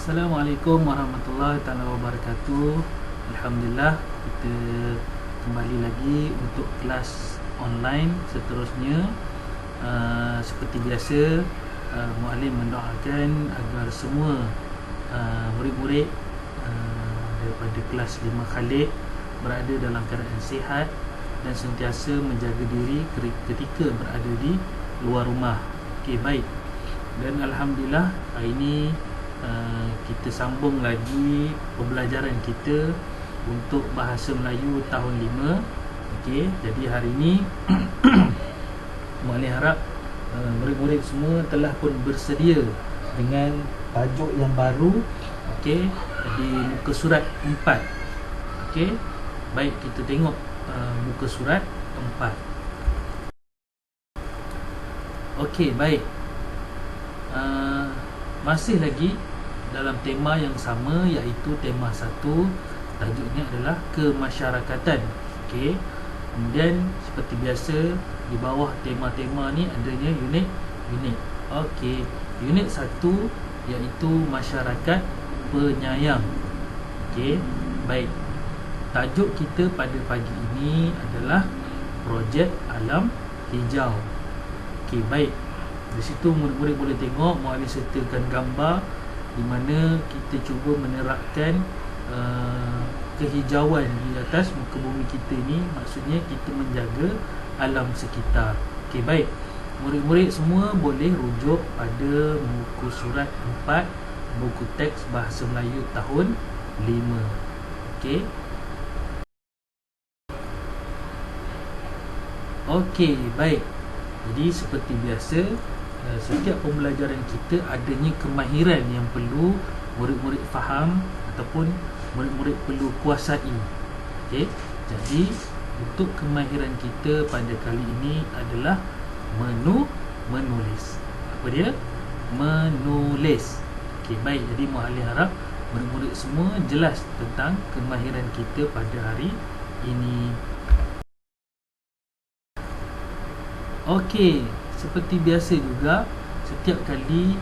Assalamualaikum warahmatullahi wabarakatuh. Alhamdulillah, kita kembali lagi untuk kelas online seterusnya. Seperti biasa, Muallim mendoakan agar semua murid-murid daripada kelas 5 Khalid berada dalam keadaan sihat dan sentiasa menjaga diri ketika berada di luar rumah. Okey, baik. Dan Alhamdulillah, hari ini kita sambung lagi pembelajaran kita untuk Bahasa Melayu tahun 5. Okey, jadi hari ini Muallim harap murid-murid semua telah pun bersedia dengan tajuk yang baru. Okey, di muka surat 4. Okey, baik, kita tengok muka surat 4. Okey, baik. Masih lagi dalam tema yang sama, iaitu tema 1. Tajuknya adalah kemasyarakatan. Okey. Kemudian seperti biasa, di bawah tema-tema ni adanya unit. Okey. Unit 1 iaitu masyarakat penyayang. Okey. Baik. Tajuk kita pada pagi ini adalah projek alam hijau. Okey, baik. Di situ murid-murid boleh tengok Muallim sertakan gambar di mana kita cuba menerapkan kehijauan di atas muka bumi kita ni. Maksudnya kita menjaga alam sekitar. Okey, baik. Murid-murid semua boleh rujuk pada muka surat 4 buku teks Bahasa Melayu tahun 5. Okey. Okey, baik. Jadi seperti biasa, setiap pembelajaran kita adanya kemahiran yang perlu murid-murid faham ataupun murid-murid perlu kuasai. Okey. Jadi untuk kemahiran kita pada kali ini adalah menulis. Apa dia? Menulis. Okey, baik. Jadi Muallim harap murid-murid semua jelas tentang kemahiran kita pada hari ini. Okey, seperti biasa juga, setiap kali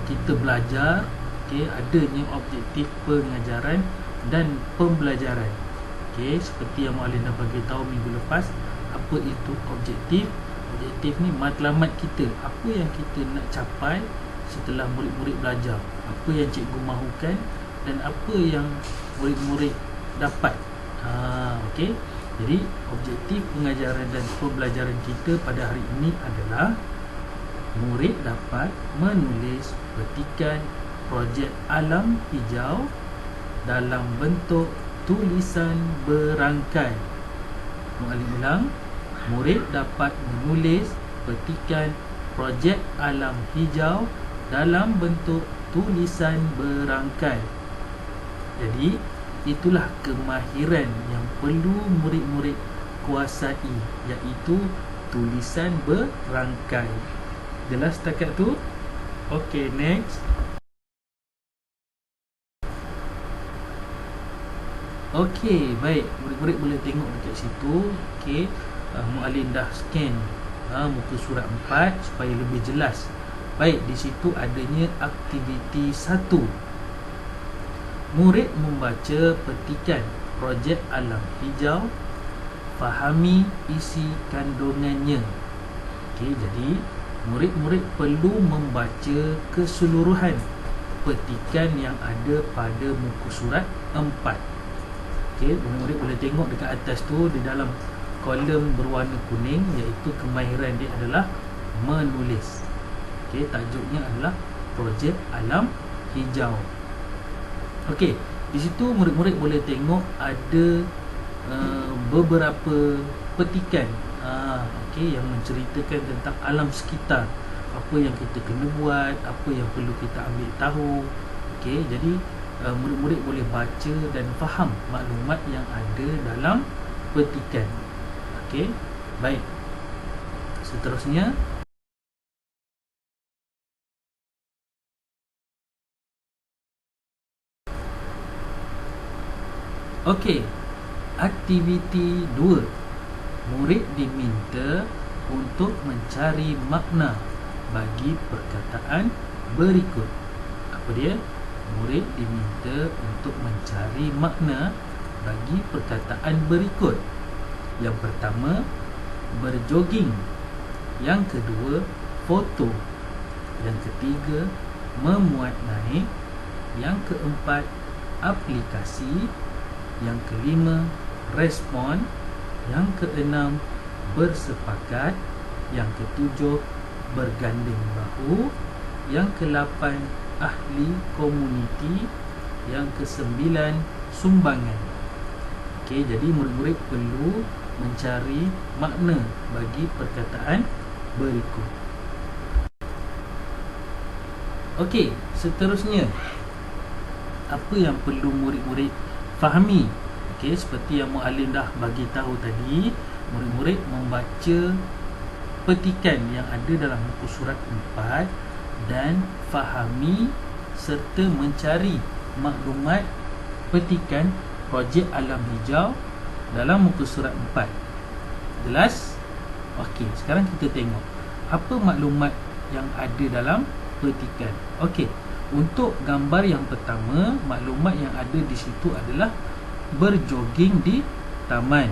kita belajar, okey, adanya objektif pengajaran dan pembelajaran. Okey, seperti yang Muallim dah bagi tahu minggu lepas, apa itu objektif? Objektif ni matlamat kita, apa yang kita nak capai setelah murid-murid belajar, apa yang cikgu mahukan dan apa yang murid-murid dapat. Okey. Jadi objektif pengajaran dan pembelajaran kita pada hari ini adalah murid dapat menulis petikan projek alam hijau dalam bentuk tulisan berangkai. Muallim ulang, murid dapat menulis petikan projek alam hijau dalam bentuk tulisan berangkai. Jadi itulah kemahiran yang perlu murid-murid kuasai, iaitu tulisan berangkai. Jelas setakat tu? Okey, next. Okey, baik. Murid-murid boleh tengok dekat situ. Okey, Muallim dah scan muka surat 4 supaya lebih jelas. Baik, di situ adanya aktiviti 1. Murid membaca petikan projek alam hijau, fahami isi kandungannya. Okey, jadi murid-murid perlu membaca keseluruhan petikan yang ada pada muka surat 4. Okey, murid-murid boleh tengok dekat atas tu, di dalam kolom berwarna kuning, iaitu kemahiran dia adalah menulis. Okey, tajuknya adalah projek alam hijau. Okey, di situ murid-murid boleh tengok ada beberapa petikan okey, yang menceritakan tentang alam sekitar, apa yang kita kena buat, apa yang perlu kita ambil tahu. Okey, jadi murid-murid boleh baca dan faham maklumat yang ada dalam petikan. Okey, baik. Seterusnya, okey, aktiviti 2. Murid diminta untuk mencari makna bagi perkataan berikut. Apa dia? murid diminta untuk mencari makna bagi perkataan berikut. Yang pertama, berjoging. Yang kedua, foto. Yang ketiga, memuat naik. Yang keempat, aplikasi. Yang kelima, respon. Yang keenam, bersepakat. Yang ketujuh, berganding bahu. Yang ke-8, ahli komuniti. Yang ke-9, sumbangan. Okey, jadi murid-murid perlu mencari makna bagi perkataan berikut. Okey, seterusnya, apa yang perlu murid-murid fahami? Okey, seperti yang Muallim dah bagi tahu tadi, murid-murid membaca petikan yang ada dalam muka surat 4 dan fahami serta mencari maklumat petikan projek alam hijau dalam muka surat 4. Jelas? Okey, sekarang kita tengok apa maklumat yang ada dalam petikan. Okey, untuk gambar yang pertama, maklumat yang ada di situ adalah berjoging di taman.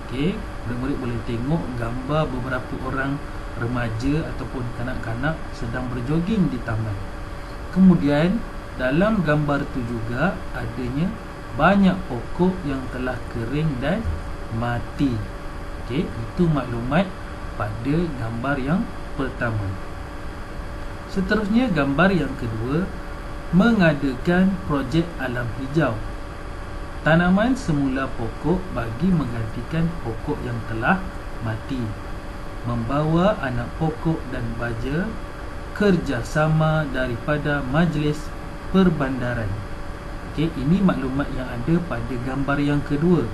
Okey, murid-murid boleh tengok gambar beberapa orang remaja ataupun kanak-kanak sedang berjoging di taman. Kemudian dalam gambar tu juga adanya banyak pokok yang telah kering dan mati. Okey, itu maklumat pada gambar yang pertama. Seterusnya, gambar yang kedua, mengadakan projek alam hijau. Tanaman semula pokok bagi menggantikan pokok yang telah mati. Membawa anak pokok dan baja, kerjasama daripada majlis perbandaran. Okey, ini maklumat yang ada pada gambar yang kedua.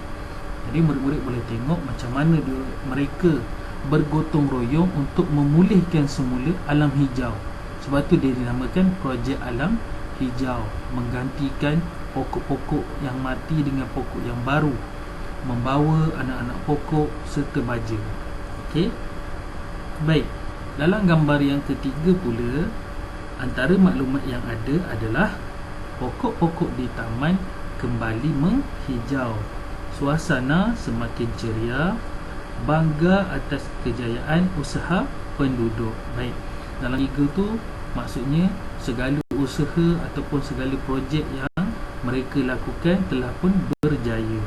Jadi murid-murid boleh tengok macam mana mereka bergotong royong untuk memulihkan semula alam hijau. Sebab tu dia dinamakan projek alam hijau, menggantikan pokok-pokok yang mati dengan pokok yang baru, membawa anak-anak pokok serta baja. Okey. Baik. Dalam gambar yang ketiga pula, antara maklumat yang ada adalah pokok-pokok di taman kembali menghijau. Suasana semakin ceria, bangga atas kejayaan usaha penduduk. Baik, dalam tiga tu maksudnya segala usaha ataupun segala projek yang mereka lakukan telah pun berjaya.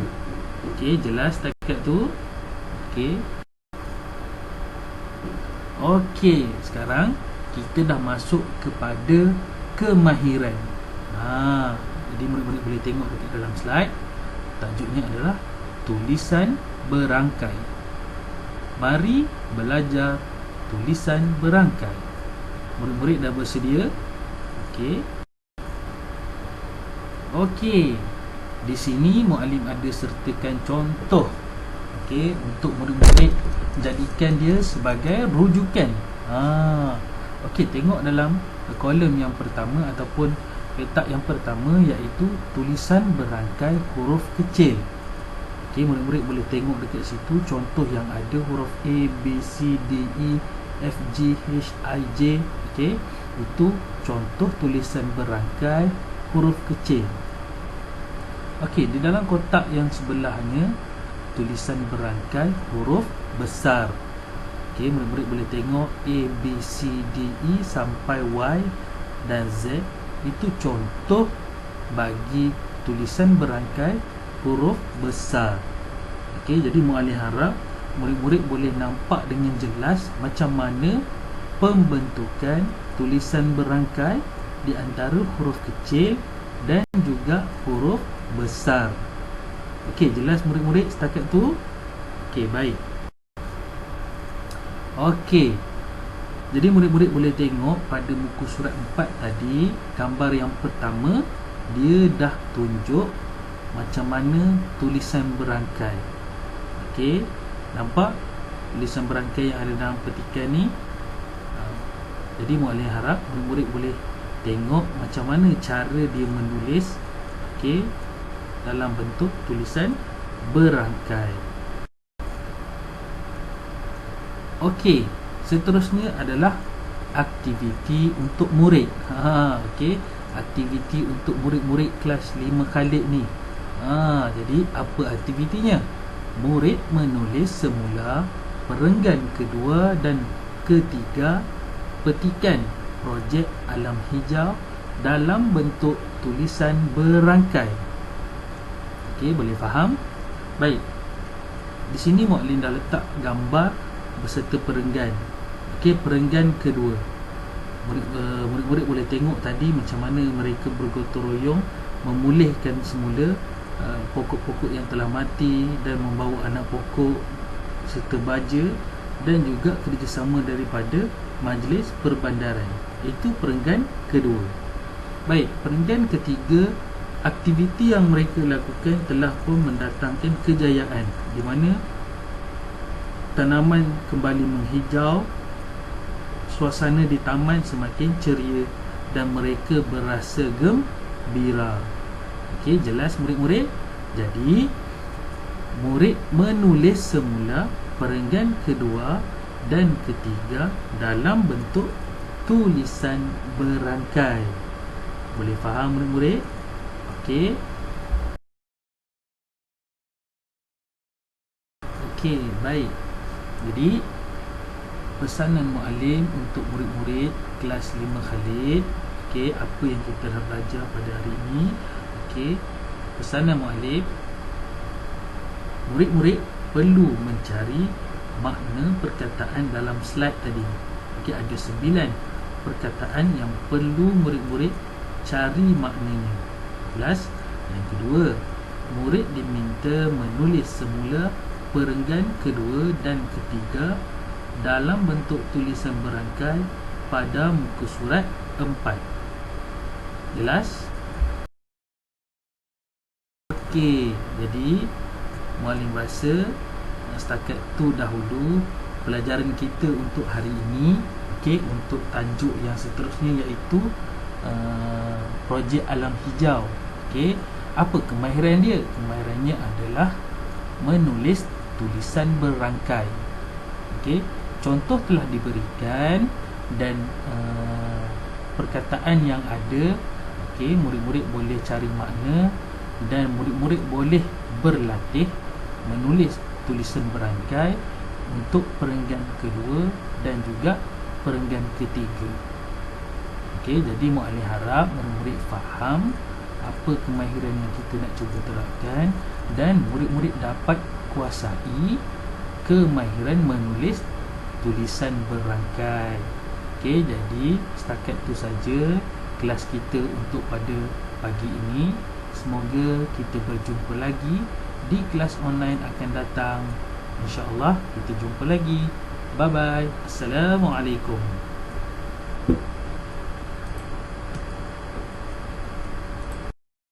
Okey, jelas setakat tu? Okey. Okey, sekarang kita dah masuk kepada kemahiran. Jadi murid-murid boleh tengok dekat dalam slide. Tajuknya adalah tulisan berangkai. Mari belajar tulisan berangkai. Murid-murid dah bersedia? Okey. Okey. Di sini Muallim ada sertakan contoh. Okey, untuk murid-murid jadikan dia sebagai rujukan. Okey, tengok dalam kolom yang pertama ataupun petak yang pertama, iaitu tulisan berangkai huruf kecil. Okey, murid-murid boleh tengok dekat situ contoh yang ada huruf A, B, C, D, E, F, G, H, I, J. Okey, itu contoh tulisan berangkai huruf kecil. Okey, di dalam kotak yang sebelahnya tulisan berangkai huruf besar. Okey, murid-murid boleh tengok A, B, C, D, E sampai Y dan Z. Itu contoh bagi tulisan berangkai huruf besar. Okey, jadi Muallim harap murid-murid boleh nampak dengan jelas macam mana pembentukan tulisan berangkai di antara huruf kecil dan juga huruf besar. Okey, jelas murid-murid setakat tu? Okey, baik. Okey, jadi murid-murid boleh tengok pada muka surat 4 tadi, gambar yang pertama dia dah tunjuk macam mana tulisan berangkai. Okey, nampak tulisan berangkai yang ada dalam petikan ni? Jadi Muallim harap murid-murid boleh tengok macam mana cara dia menulis, okey, dalam bentuk tulisan berangkai. Okey, seterusnya adalah aktiviti untuk murid. Okey, aktiviti untuk murid-murid kelas 5 Khalid ni. Jadi apa aktivitinya? Murid menulis semula perenggan kedua dan ketiga petikan projek alam hijau dalam bentuk tulisan berangkai. Okey, boleh faham? Baik. Di sini Muallim dah letak gambar beserta perenggan. Okey, perenggan kedua. Murid-murid boleh tengok tadi macam mana mereka bergotong royong memulihkan semula pokok-pokok yang telah mati dan membawa anak pokok serta baja, dan juga kerjasama daripada majlis perbandaran. Itu perenggan kedua. Baik, perenggan ketiga, aktiviti yang mereka lakukan telah pun mendatangkan kejayaan, di mana tanaman kembali menghijau, suasana di taman semakin ceria dan mereka berasa gembira. Okey, jelas murid-murid? Jadi murid menulis semula perenggan kedua dan ketiga dalam bentuk tulisan berangkai. Boleh faham murid-murid? Okey. Okey, baik. Jadi pesanan Muallim untuk murid-murid kelas 5 Khalid. Okey, apa yang kita dah belajar pada hari ini? Okey, pesanan Muallim, murid-murid perlu mencari makna perkataan dalam slide tadi. Okey, ada 9 perkataan yang perlu murid-murid cari maknanya. Jelas? Yang kedua, murid diminta menulis semula perenggan kedua dan ketiga dalam bentuk tulisan berangkai pada muka surat 4. Jelas? Okey, jadi Muallim rasa setakat tu dahulu pelajaran kita untuk hari ini. Okey, untuk tajuk yang seterusnya iaitu projek alam hijau. Okey, apa kemahiran dia? Kemahirannya adalah menulis tulisan berangkai. Okey, contoh telah diberikan dan perkataan yang ada. Okey, murid-murid boleh cari makna dan murid-murid boleh berlatih menulis tulisan berangkai untuk perenggan kedua dan juga perenggan ketiga. Okey, jadi Muallim harap murid-murid faham apa kemahiran yang kita nak cuba terapkan dan murid-murid dapat kuasai kemahiran menulis tulisan berangkai. Okey, jadi setakat tu saja kelas kita untuk pada pagi ini. Semoga kita berjumpa lagi di kelas online akan datang. InsyaAllah kita jumpa lagi. Bye bye. Assalamualaikum.